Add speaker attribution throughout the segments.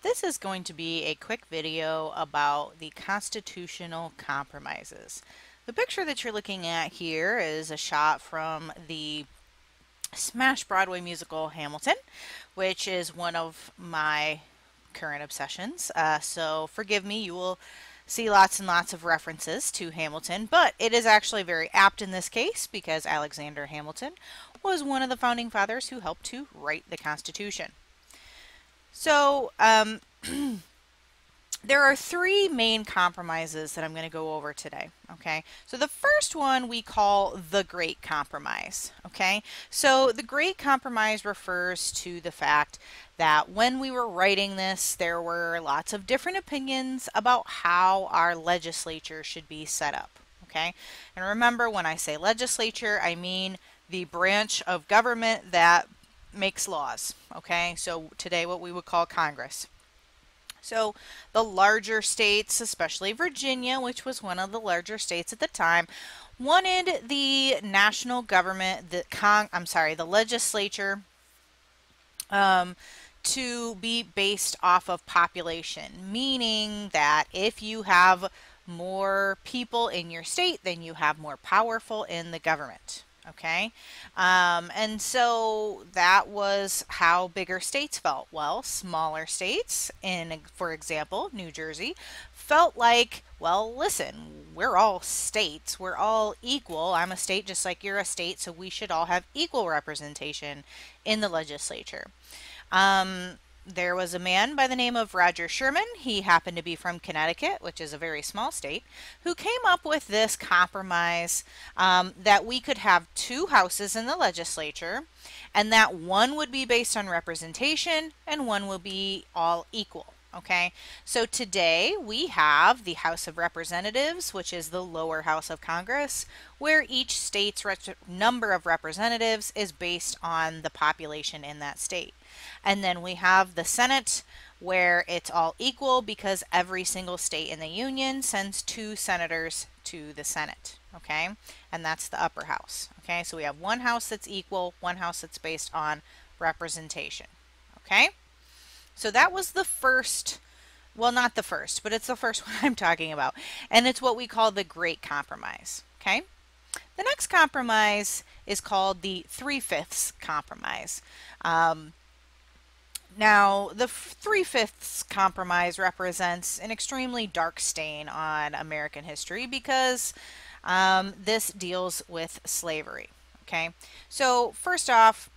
Speaker 1: This is going to be a quick video about the Constitutional Compromises. The picture that you're looking at here is a shot from the smash Broadway musical Hamilton, which is one of my current obsessions. So forgive me, you will see lots and lots of references to Hamilton, but it is actually very apt in this case because Alexander Hamilton was one of the founding fathers who helped to write the Constitution. So, there are three main compromises that I'm going to go over today, okay? So the first one we call the Great Compromise, okay? So the Great Compromise refers to the fact that when we were writing this, there were lots of different opinions about how our legislature should be set up, okay? And remember, when I say legislature, I mean the branch of government that makes laws, okay? So today what we would call Congress. So the larger states, especially Virginia, which was one of the larger states at the time, wanted the national government, the legislature, to be based off of population, meaning that if you have more people in your state, then you have more powerful in the government. Okay, and so that was how bigger states felt. Well, smaller states, for example, New Jersey, felt like, well, listen, we're all states. We're all equal. I'm a state just like you're a state, so we should all have equal representation in the legislature. There was a man by the name of Roger Sherman. He happened to be from Connecticut, which is a very small state, who came up with this compromise that we could have two houses in the legislature, and that one would be based on representation and one will be all equal. Okay, so today we have the House of Representatives, which is the lower house of Congress, where each state's number of representatives is based on the population in that state. And then we have the Senate, where it's all equal because every single state in the Union sends 2 senators to the Senate. Okay, and that's the upper house. Okay, so we have one house that's equal, one house that's based on representation. Okay. So that was the first, well, not the first, but it's the first one I'm talking about. And it's what we call the Great Compromise, okay? The next compromise is called the 3/5 Compromise. Now, the 3/5 Compromise represents an extremely dark stain on American history because this deals with slavery, okay? So first off,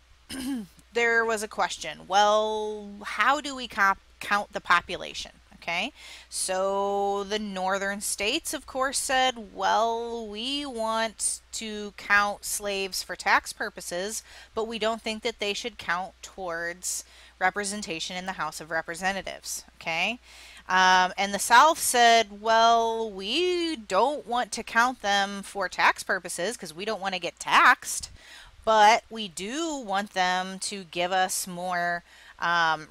Speaker 1: there was a question, well, how do we count the population? Okay, so the northern states, of course, said, well, we want to count slaves for tax purposes, but we don't think that they should count towards representation in the House of Representatives. Okay, and the South said, well, we don't want to count them for tax purposes because we don't want to get taxed, but we do want them to give us more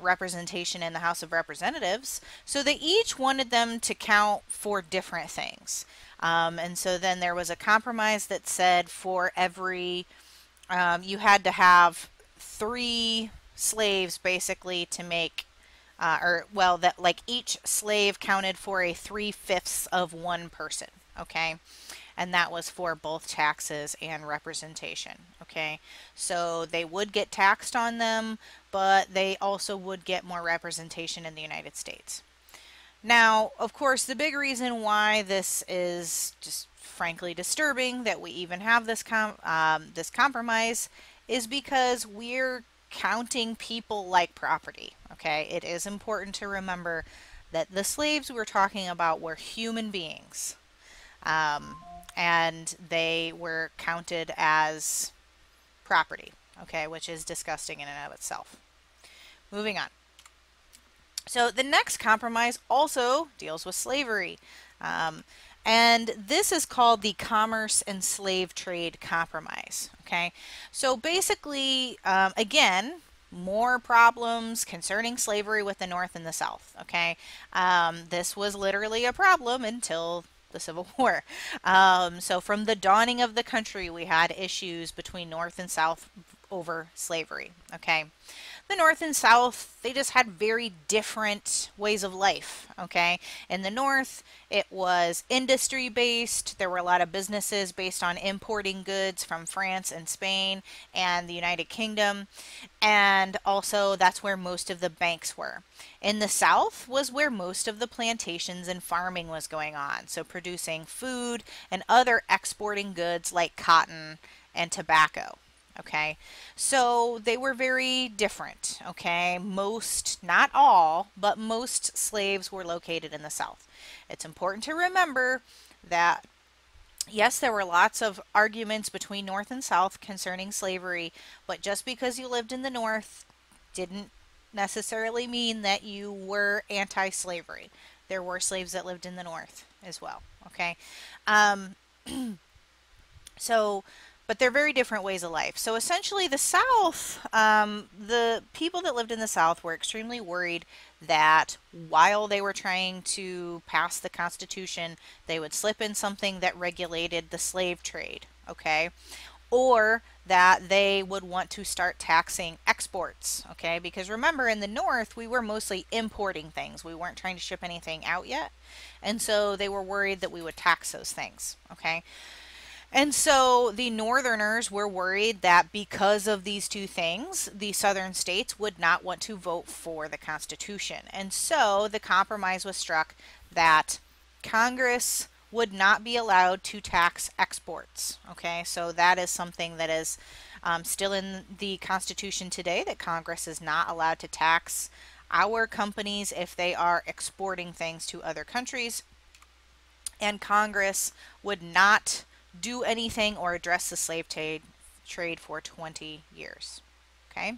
Speaker 1: representation in the House of Representatives. So they each wanted them to count for different things. And so then there was a compromise that said for every, you had to have 3 slaves basically to make, that like each slave counted for a 3/5 of one person. Okay. And that was for both taxes and representation, okay? So they would get taxed on them, but they also would get more representation in the United States. Now, of course, the big reason why this is just frankly disturbing that we even have this compromise is because we're counting people like property, okay? It is important to remember that the slaves we're talking about were human beings. And they were counted as property, okay, which is disgusting in and of itself. Moving on. So the next compromise also deals with slavery. And this is called the Commerce and Slave Trade Compromise, okay? So basically, again, more problems concerning slavery with the North and the South, okay? This was literally a problem until the Civil War. So from the dawning of the country, we had issues between North and South over slavery. Okay, The North and South, they just had very different ways of life, okay? In the North, it was industry based. There were a lot of businesses based on importing goods from France and Spain and the United Kingdom. And also, that's where most of the banks were. In the South was where most of the plantations and farming was going on, so producing food and other exporting goods like cotton and tobacco. Okay, so they were very different. Okay, most, not all, but most slaves were located in the South. It's important to remember that yes, there were lots of arguments between North and South concerning slavery, but just because you lived in the North didn't necessarily mean that you were anti-slavery. There were slaves that lived in the North as well. Okay, um, so, but they're very different ways of life. So essentially, the South, the people that lived in the South were extremely worried that while they were trying to pass the Constitution, they would slip in something that regulated the slave trade, okay? Or that they would want to start taxing exports, okay? Because remember, in the North, we were mostly importing things. We weren't trying to ship anything out yet. And so they were worried that we would tax those things, okay? And so the Northerners were worried that because of these two things, the Southern states would not want to vote for the Constitution. And so the compromise was struck that Congress would not be allowed to tax exports. Okay, so that is something that is still in the Constitution today, that Congress is not allowed to tax our companies if they are exporting things to other countries. And Congress would not do anything or address the slave trade for 20 years. Okay,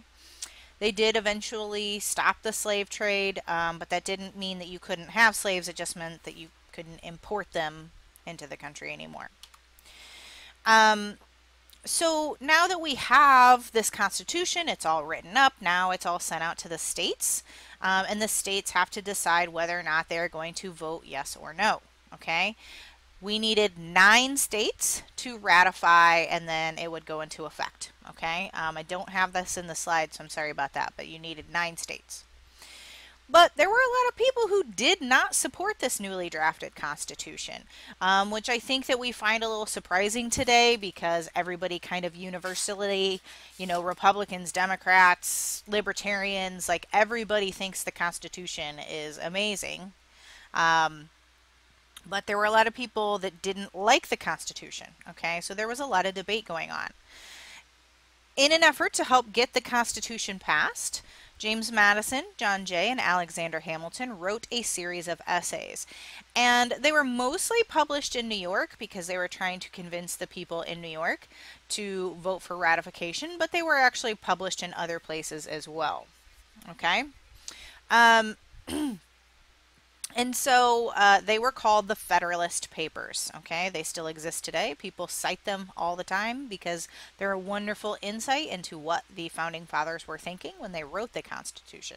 Speaker 1: they did eventually stop the slave trade, but that didn't mean that you couldn't have slaves. It just meant that you couldn't import them into the country anymore. So now that we have this Constitution, it's all written up. Now it's all sent out to the states, and the states have to decide whether or not they're going to vote yes or no. Okay. We needed 9 states to ratify, and then it would go into effect. Okay, I don't have this in the slide, so I'm sorry about that, but you needed 9 states. But there were a lot of people who did not support this newly drafted Constitution, which I think that we find a little surprising today, because everybody kind of universally, you know, Republicans, Democrats, Libertarians, like everybody thinks the Constitution is amazing. But there were a lot of people that didn't like the Constitution, okay? So there was a lot of debate going on. In an effort to help get the Constitution passed, James Madison, John Jay, and Alexander Hamilton wrote a series of essays. And they were mostly published in New York because they were trying to convince the people in New York to vote for ratification, but they were actually published in other places as well, okay? And so they were called the Federalist Papers, okay? They still exist today. People cite them all the time because they're a wonderful insight into what the Founding Fathers were thinking when they wrote the Constitution.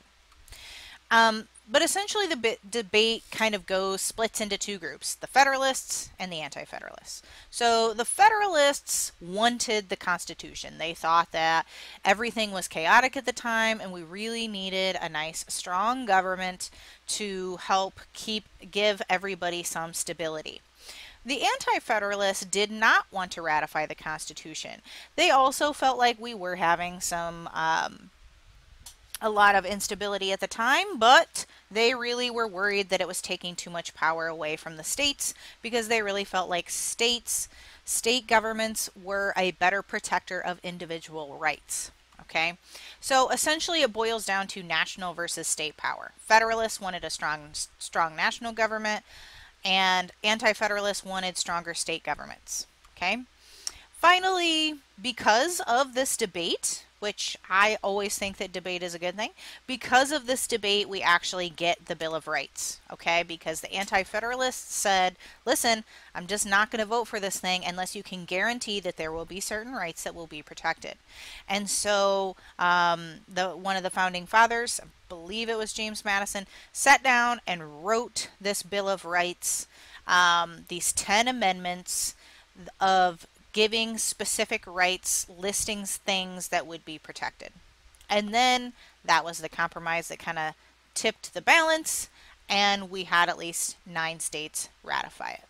Speaker 1: But essentially the debate kind of splits into 2 groups, the Federalists and the Anti-Federalists. So the Federalists wanted the Constitution. They thought that everything was chaotic at the time and we really needed a nice, strong government to help give everybody some stability. The Anti-Federalists did not want to ratify the Constitution. They also felt like we were having a lot of instability at the time, but they really were worried that it was taking too much power away from the states, because they really felt like state governments were a better protector of individual rights. Okay, so essentially it boils down to national versus state power. Federalists wanted a strong national government, and Anti-Federalists wanted stronger state governments. Okay, finally, because of this debate, which I always think that debate is a good thing, because of this debate we actually get the Bill of Rights, okay? Because the Anti-Federalists said, listen, I'm just not going to vote for this thing unless you can guarantee that there will be certain rights that will be protected. And so one of the Founding Fathers, I believe it was James Madison, sat down and wrote this Bill of Rights, these 10 amendments of giving specific rights, listing things that would be protected. And then that was the compromise that kind of tipped the balance, and we had at least 9 states ratify it.